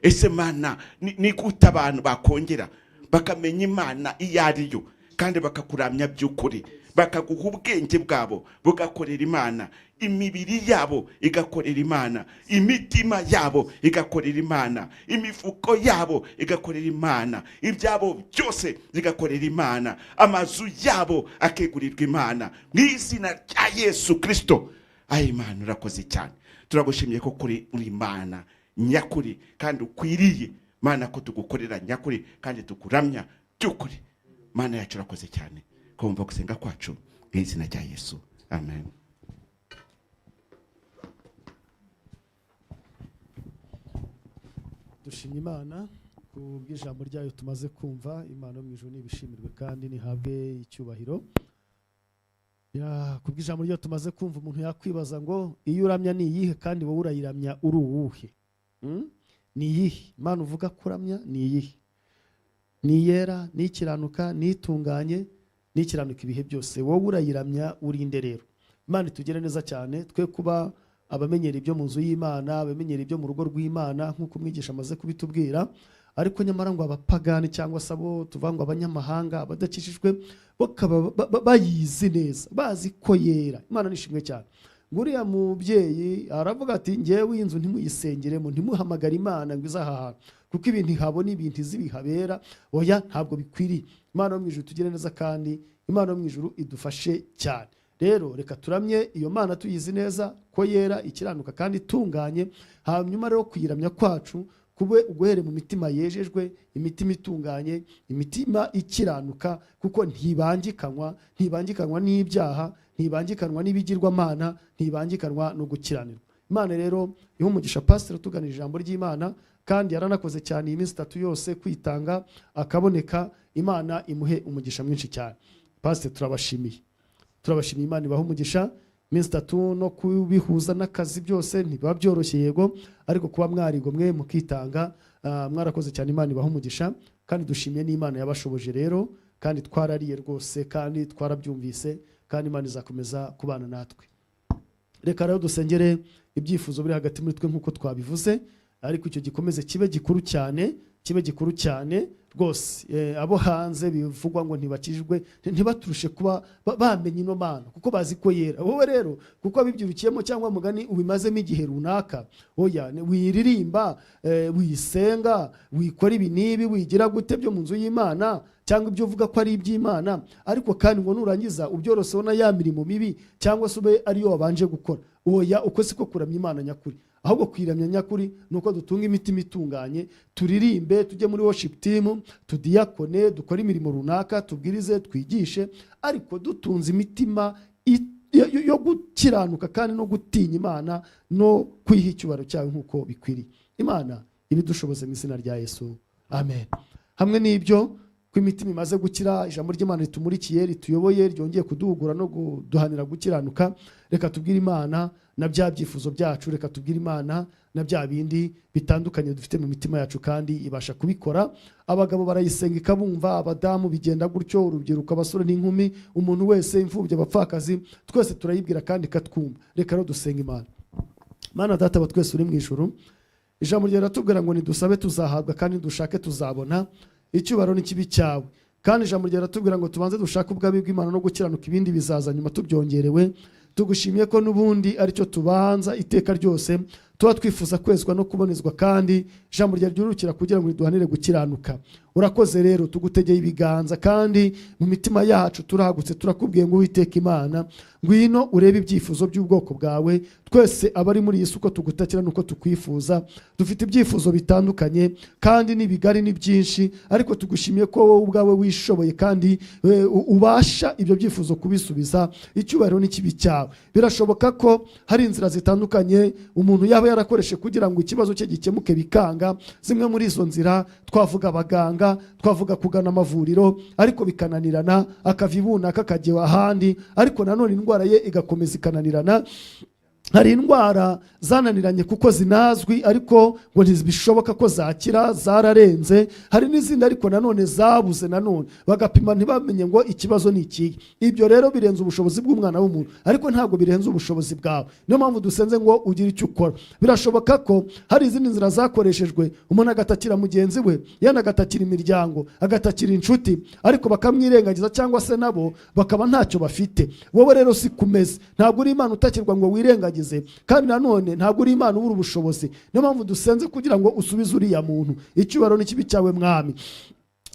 ese Mana ni gute abantu bakongera bakamenya Imana iyo ariyo, kandi bakakuramya by'ukuri, bakaguha ubwenge bwabo bugakorera Imana, imibiri yabo igakorera Imana, imitima yabo igakorera Imana, imifuko yabo igakorera Imana, ibyabo byose bigakorera Imana, amazu yabo akegurirwa Imana mu izina rya Yesu Kristo. Ayi Imana urakoze cyane, turagushimiye ko kuri uri Imana nyakuri kandi ukwiriye Mana, ko tugukorera nyakuri kandi tukuramya by'ukuri. Mana yacu urakoze cyane, kumva gusenga kwacu mu izina rya Yesu, amen. Dushimye Imana ku bw'ijambo ryayo tumaze kumva. Imana mu ijuru nibishimirwe kandi nihabwe icyubahiro. Ku bw'ijambo ryayo tumaze kumva, umuntu yakwibaza ngo iyo uramya ni iyihe kandi wowe urayiramya uri uwuhe? Ni iyihe Imana uvuga kuramya? Ni iyihe? Ni iyera, ni ikiranuka, ni itunganye, ni ikiranuka ibihe byose. Wowe urayiramya urinde rero. Imana itugire neza cyane, twe kuba abamenyera ibyo mu nzu y'Imana, abamenyera ibyo mu rugo rw'Imana nk'uko umwigisha amaze kubitubwira, ariko nyamara ngo abapagani cyangwa se abo tuvanga abanyamahanga abadakishijwe bakaba bayizi neza, bazi ko yera. Imana nishimwe cyane. Nguriya mubyeyi aravuga ati ngewe inzu ntimuyisengeremo, ntimuhamagara Imana ngo izahaha kuko ibintu ihabona ibintu izibihabera. Oya, ntabwo bikwiriye. Imana yo mu ijuru tugire neza kandi Imana yo mu ijuru idufashe cyane. Rero reka turamye iyo Mana tuyizi neza ko yera, ikiranuka kandi itunganye. Hanyuma rero kuyiramya kwacu kube uguhere mu mitima yejejwe, imitima itunganye, imitima ikiranuka, kuko ntibangikanwa n'ibyaha, ntibangikanwa n'ibigirwamana, ntibangikanwa no gukiranirwa. Imana rero iha umugisha Pastor tuganira ijambo ry'Imana, kandi yaranakoze cyane iyi minsi 3 yose kwitanga akaboneka. Imana imuhe umugisha mwinshi cyane. Pastor turabashimiye Imana ibaha umugisha. Iminsi 3 no kubihuza n'akazi byose ntibiba byoroshye, yego, ariko kuba mwarigomwe mukitanga mwarakoze cyane. Imana ibaha umugisha kandi dushimiye n'Imana yabashoboje rero, kandi twarariye rwose kandi twarabyumvise, kandi Imana izakomeza kubana natwe. Reka rero dusengere ibyifuzo biri hagati muri twe nk'uko twabivuze, ariko icyo gikomeze kibe gikuru cyane rwose. Abo hanze bivugwa ngo ntibakijwe ntibaturushe kuba bamenye ino Mana kuko bazi ko yera. Wowe rero kuko bibyirukiyemo cyangwa mugani ubimazemo igihe runaka, oya wiririmba, wisenga, wikora ibi nibi, wigira gute byo mu nzu y'Imana cyangwa ibyo uvuga ko ari iby'Imana, ariko kandi ngo nurangiza ubyoroseho na ya mirimo mibi cyangwa se ube ariyo wabanje gukora. Oya, uko siko kuramya Imana nyakuri. Ahubwo kwiramya nyakuri nuko dutunga imitima itunganye, turirimbe, tujye muri worship team, tudiyakone, dukora imirimo runaka, tubwirize, twigishe, ariko dutunze imitima yo gukiranuka kandi no gutinya Imana no kwiha icyubahiro cyawe nk'uko bikwiriye. Imana ibidushoboze mu izina rya Yesu, amen. Hamwe n'ibyo ko imitima imaze gukira, ijambo ry'Imana ritumurikiye, rituyoboye, ryongeye kuduhugura no kuduhanira gukiranuka, reka tubwire Imana na bya byifuzo byacu, reka tubwire Imana na bya bindi bitandukanye dufite mu mitima yacu kandi ibasha kubikora. Abagabo barayisenga ikabumva, abadamu bigenda gutyo, urubyiruko, abasore n'inkumi, umuntu wese, imfubyi, abapfakazi, twese turayibwira kandi katwumva. Reka rero dusenga Imana. Mana Data wa twese uri mu ijuru, ijambo ryawe ratubwira ngo nidusabe tuzahabwa kandi dushake tuzabona, icyubahiro n'ikibi cyawe. Kandi ijambo ryawe ratubwira ngo tubanze dushake ubwawe bw'Imana no gukiranuka, ibindi bizaza nyuma tubyongerewe. Tugushimiye ko nubundi aricyo tubanza iteka ryose, tuba twifuza kwezwa no kubonezwa, kandi ijambo ryawe ryurukira kugira ngo riduhanire gukiranuka. Urakoze rero, tugutegeye ibiganza kandi mu mitima yacu turahagutse, turakubwiye ngo Uwiteka Imana, ngwino urebe ibyifuzo by'ubwoko bwawe. Twese abari muri Yesu ko tugutakira nuko tukwifuza, dufite ibyifuzo bitandukanye kandi n'ibigari ni byinshi, ariko tugushimiye ko wowe ubwawe wishoboye kandi ubasha ibyo byifuzo kubisubiza. Icyubahiro n'ikibi cyawe. Birashoboka ko hari inzira zitandukanye umuntu yaba yarakoreshe kugira ngo ikibazo cye gikemuke bikanga. Zimwe muri izo nzira twavuga abaganga, twavuga kugana amavuriro, ariko bikananirana, akava ibunaka akajya ahandi, ariko nanone indwara ye igakomeza ikananirana. hari indwara zananiranye kuko zinazwi ariko ngo ntibishoboka ko zakira, zararenze. Hari n'izindi ariko nanone zabuze, nanone bagapima ntibamenye ngo ikibazo ni iki. Ibyo rero birenze ubushobozi bw'umwana w'umuntu, ariko ntabwo birenze ubushobozi bwawe. Niyo mpamvu dusenze ngo ugire icyo ukora. Birashoboka ko hari izindi nzira zakoreshejwe, umuntu agatakira mugenzi we, yana agatakira imiryango, agatakira inshuti, ariko bakamwirengagiza cyangwa se nabo bakaba ntacyo bafite. Wowe rero si kumeze, ntabwo uri Imana utakirwa ngo wirengagize, kandi nanone ntabwo uri Imana ubura ubushobozi. Niyo mpamvu dusenze kugira ngo usubize uriya muntu. Icyubahiro n'ikibi cyawe Mwami.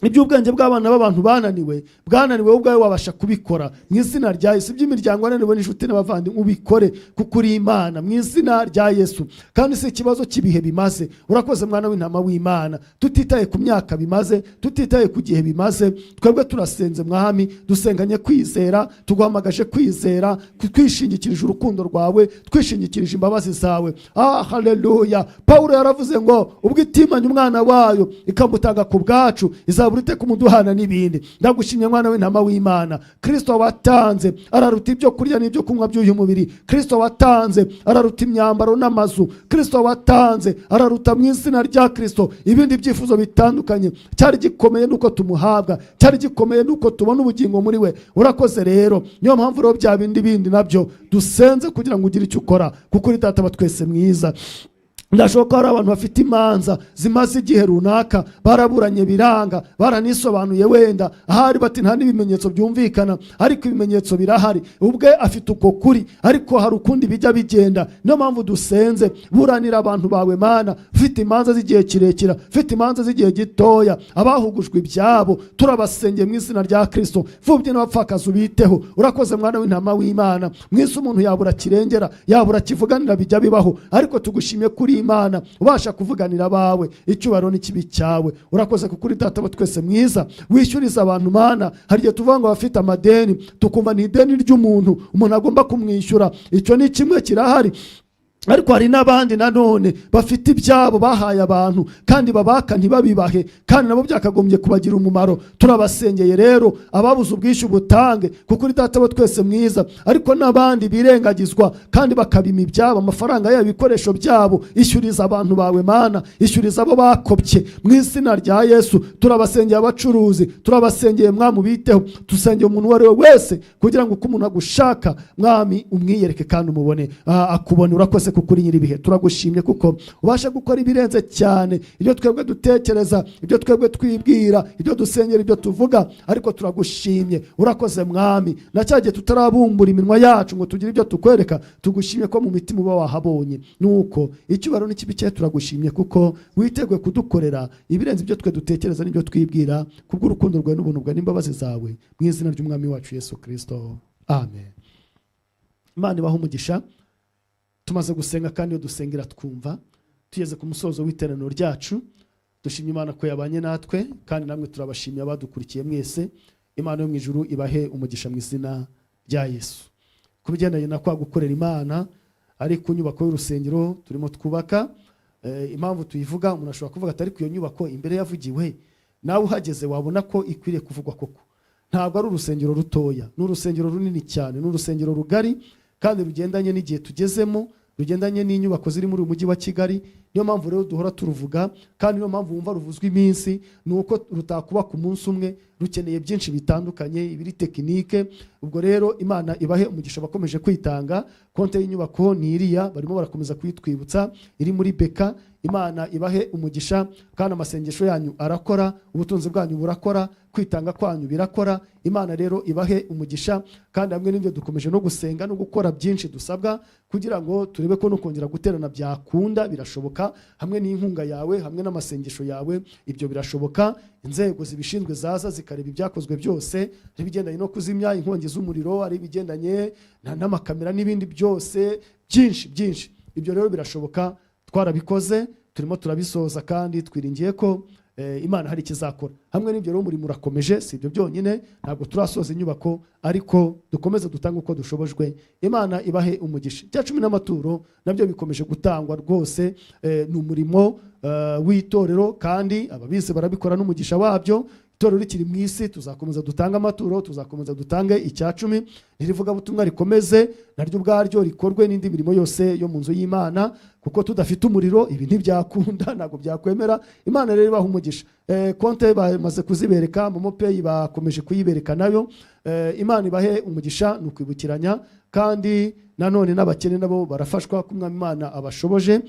Iby'ubwenge bw'abana b'abantu bananiwe ubwawe wabasha kubikora mu izina rya Yesu. Iby'imiryango yananiwe n'inshuti n'abavandimwe ubikore kuko uri Imana mu izina rya Yesu. Kandi si ikibazo cy'ibihe bimaze. Urakoze mwana w'intama w'Imana, tutitaye ku myaka bimaze, tutitaye ku gihe bimaze, twebwe turasenze Mwami, dusenganye kwizera, tuguhamagaje kwizera, twishingikirije urukundo rwawe, twishingikirije imbabazi zawe. Haleluya. Paulo yaravuze ngo ubwo itimanye umwana wayo ikamutanga ku bwacu, burite kumuduhana n'ibindi. Ndagushimye mwana w'intama w'Imana. Kristo watanze araruta ibyo kurya n'ibyo kunywa by'uyu mubiri. Kristo watanze araruta imyambaro n'amazu. Kristo watanze araruta mu izina rya Kristo ibindi byifuzo bitandukanye. Cyari gikomeye nuko tumuhabwa, cyari gikomeye nuko tubona ubugingo muri we. Urakoze rero, niyo mpamvu rero bya bindi nabyo dusenze kugira ngo ugire icyo ukora, kuko uri Data wa twese mwiza. Ndashoka hari abantu bafite imanza zimaze igihe runaka, baraburanye biranga, baranisobanuye wenda ahari bati nta n'ibimenyetso byumvikana, ariko ibimenyetso birahari. Ubwe afite uko kuri, ariko hari ukundi bijya bigenda. Niyo mpamvu dusenze, buranira abantu bawe Mana, ufite imanza z'igihe kirekira, ufite imanza z'igihe gitoya, abahugujwe ibyabo, turabasengeye mu izina rya Kristo. Imfubyi n'abapfakazi ubiteho. Urakoze mwana w'intama w'Imana. Mwese umuntu yabura kirengera, yabura kivuganira bijya bibaho, ariko tugushimye kuri Imana ubasha kuvuganira bawe. Icyubahiro n'ikibi cyawe. Urakoze kuko uri Data wa twese mwiza, wishyuriza abantu Mana. Hari igihe tuvuga ngo bafite amadeni, tukumva ni ideni ry'umuntu, umuntu agomba kumwishyura. Icyo ni kimwe kirahari, ariko hari n'abandi nanone bafite ibyabo bahaye abantu kandi babaka ntibabibahe, kandi nabo byakagombye kubagira umumaro. Turabasengeye rero ababuze ubwishyu butange, kuko uri Data wa twese mwiza. Ariko n'abandi birengagizwa kandi bakabima ibyabo, amafaranga yabo, ibikoresho byabo. Ishyuriza abantu bawe Mana, ishyuriza abo bakopye mu izina rya Yesu. Turabasengeye abacuruzi, turabasengeye Mwami ubiteho, dusengeye umuntu uwo ari we wese kugira ngo uko umuntu agushaka Mwami umwiyereke kandi umubone akubone. Urakoze kuko uri nyiribihe. Turagushimye kuko ubasha gukora ibirenze cyane ibyo twebwe dutekereza, ibyo twebwe twibwira, ibyo dusengera, ibyo tuvuga. Ariko turagushimye. Urakoze Mwami, na cyagiye tutarabumbura iminwa yacu ngo tugire ibyo tukwereka. Tugushimye ko mu mitima uba wahabonye. Nuko icyubahiro n'ikibi cyawe turagushimye kuko witeguye kudukorera ibirenze ibyo twe dutekereza n'ibyo twibwira, kubw'urukundo rwawe n'ubuntu bwawe n'imbabazi zawe, mu izina ry'umwami wacu Yesu Kristo. Amen. Imana ibahe umugisha. Tumaze gusenga kandi iyo dusengera twumva, tugeze ku musozo w'iteraniro ryacu. Dushimye Imana ko yabanye natwe, kandi namwe turabashimiye abadukurikiye mwese. Imana yo mu ijuru ibahe umugisha mu izina rya Yesu. Kubigendanye na kwa gukorera Imana ari ku nyubako y'urusengero turimo twubaka, impamvu tuyivuga, umuntu ashobora kuvuga ati ariko iyo nyubako imbere yavugiwe, nawe uhageze wabona ko ikwiriye kuvugwa koko. Ntabwo ari urusengero rutoya, ni urusengero runini cyane, ni urusengero rugari kandi rugendanye n'igihe tugezemo, rugendanye n'inyubako ziri muri uyu mujyi wa Kigali. Niyo mpamvu rero duhora turuvuga, kandi niyo mpamvu wumva ruvuzwa iminsi, nuko rutakuba ku munsi umwe, rukeneye byinshi bitandukanye, ibiri tekinike. Ubwo rero Imana ibahe umugisha bakomeje kwitanga. Konte y'inyubako ni iriya, barimo barakomeza kwitwibutsa, iri muri Beka. Imana ibahe umugisha, kandi amasengesho yanyu arakora, ubutunzi bwanyu burakora, kwitanga kwanyu birakora. Imana rero ibahe umugisha, kandi hamwe n'ibyo dukomeje no gusenga no gukora byinshi dusabwa kugira ngo turebe ko no kongera guterana byakunda. Birashoboka, hamwe n'inkunga yawe, hamwe n'amasengesho yawe, ibyo birashoboka. Inzego zibishinzwe zaza zikareba ibyakozwe byose, ibigendanye no kuzimya inkongi z'umuriro, ari ibigendanye n'amakamera n'ibindi byose byinshi. Ibyo rero birashoboka, twarabikoze, turimo turabisoza, kandi twiringiye ko Imana hari ikizakora. Hamwe n'ibyo rero umurimo urakomeje, si ibyo byonyine, ntabwo turasoza inyubako, ariko dukomeze dutanga uko dushobojwe. Imana ibahe umugisha. Cya 10 n'amaturo nabyo bikomeje gutangwa rwose. Ni umurimo w'itorero, kandi ababizi barabikora n'umugisha wabyo. itorero rikiri mu isi tuzakomeza dutanga amaturo, tuzakomeza dutange icyacumi, nirivuga butumwa rikomeze naryo ubwaryo rikorwe n'indi mirimo yose yo mu nzu y'Imana, kuko tudafite umuriro ibi ntibyakunda, ntago byakwemera. Imana rero ibaha umugisha. Konte bamaze kuzibereka, Momo Pay bakomeje kuyibereka nayo. Imana ibahe umugisha, nukwibukiranya, kandi nanone n'abakene nabo barafashwa kumwami Imana abashoboje.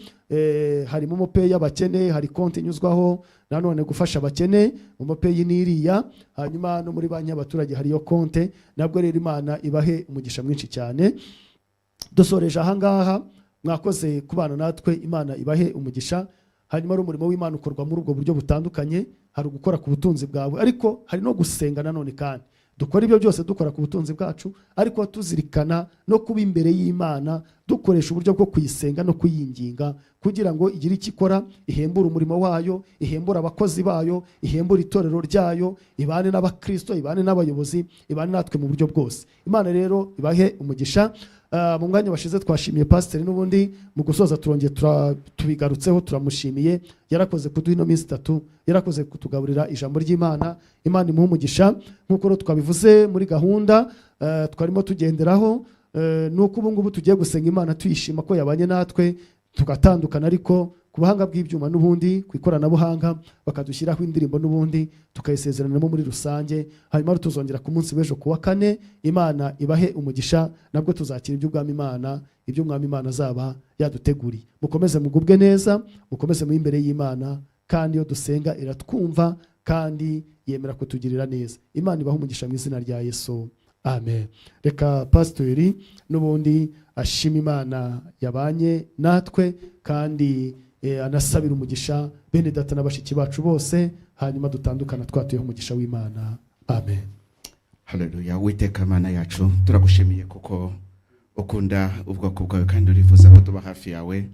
Hari Momo Pay y'abakene, hari konti inyuzwaho nanone gufasha abakene, Momo Pay n'iriya, hanyuma no muri banki y'abaturage hariyo konti. Nabwo rero Imana ibahe umugisha mwinshi cyane. Dusoreje ahangaha, mwakoze kubana natwe, Imana ibahe umugisha. Hanyuma ari umurimo w'Imana ukorwa muri ubwo buryo butandukanye, hari gukora ku butunzi bwawe, ariko hari no gusenga nanone, kandi dukora ibyo byose dukora ku butunzi bwacu, ariko tuzirikana no kuba imbere y'Imana, dukoresha uburyo bwo kuyisenga no kuyinginga, kugira ngo igire icyo ikora, ihembure umurimo wayo, ihembure abakozi bayo, ihembure itorero ryayo, ibane n'abakristo, ibane n'abayobozi, ibane natwe mu buryo bwose. Imana rero ibahe umugisha. Mu mwanya washize twashimiye pasiteri, n'ubundi mu gusoza turongeye tubigarutseho, turamushimiye. Yarakoze kuduha ino minsi 3, yarakoze kutugaburira ijambo ry'Imana. Imana imuhe umugisha. Nk'uko twabivuze muri gahunda twarimo tugenderaho, nuko ubu ngubu tugiye gusenga Imana tuyishima ko yabanye natwe, tugatandukana ariko ku buhanga bw'ibyuma n'ubundi ku ikoranabuhanga, bakadushyiraho indirimbo n'ubundi tukayisezeranamo muri rusange. Hanyuma tuzongera ku munsi w'ejo kuwa 4. Imana ibahe umugisha, nabwo tuzakira iby'ubwami Imana, iby'umwami Imana azaba yaduteguriye. Mukomeze mugubwe neza, mukomeze mu imbere y'Imana, kandi iyo dusenga iratwumva kandi yemera kutugirira neza. Imana ibahe umugisha mu izina rya Yesu, amen. Reka pastori n'ubundi ashima Imana yabanye natwe, kandi anasabira umugisha bene data n'abashiki bacu bose, hanyuma dutandukana twatuyeho umugisha w'Imana, amen. Haleluya. Uwiteka Mana yacu, turagushimiye kuko ukunda ubwoko bwawe kandi urifuza ko tuba hafi yawe,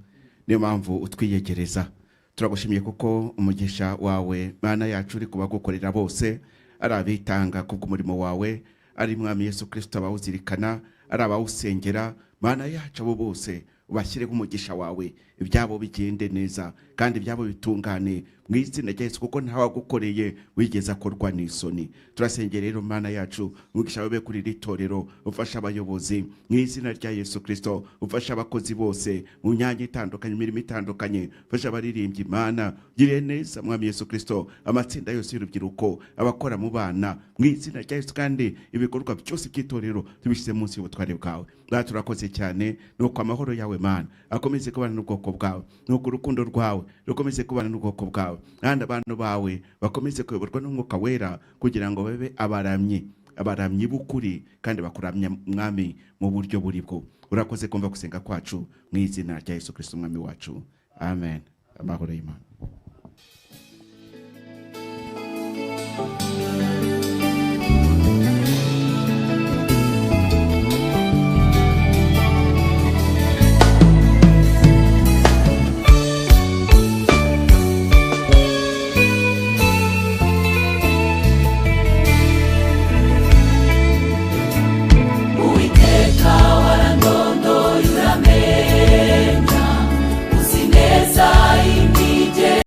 niyo mpamvu utwiyegereza. Turagushimiye kuko umugisha wawe Mana yacu uri kubagukorera bose, ari abitanga kubw'umurimo wawe, ari Mwami Yesu Kristo abawuzirikana, ari abawusengera. Mana yacu abo bose ubashyireho umugisha wawe, ibyabo bigende neza kandi ibyabo bitungane mu izina rya Yesu, kuko ntawagukoreye wigeze akorwa n'isoni. Turasengera rero Mana yacu, umugisha wawe kuri iri torero, ufasha abayobozi mu izina rya Yesu Kristo, ufasha abakozi bose mu myanya itandukanye, imirimo itandukanye, ufasha abaririmbyi. Mana gire neza Mwami Yesu Kristo, amatsinda yose y'urubyiruko, abakora mu bana mu izina rya Yesu, kandi ibikorwa byose by'itorero tubishyize munsi y'ubutware bwawe. Bwa turakoze cyane, nuko amahoro yawe Mana akomeze kubana n'ubwoko bwawe, nuko urukundo rwawe rukomeze kubana n'ubwoko bwawe, kandi abantu bawe bakomeze kuyoborwa n'umwuka wera, kugira ngo babe abaramyi b'ukuri kandi bakuramya Mwami mu buryo buri bwo. Urakoze kumva gusenga kwacu mu izina rya Yesu Kristo Umwami wacu, amen. Amahoro y'Imana.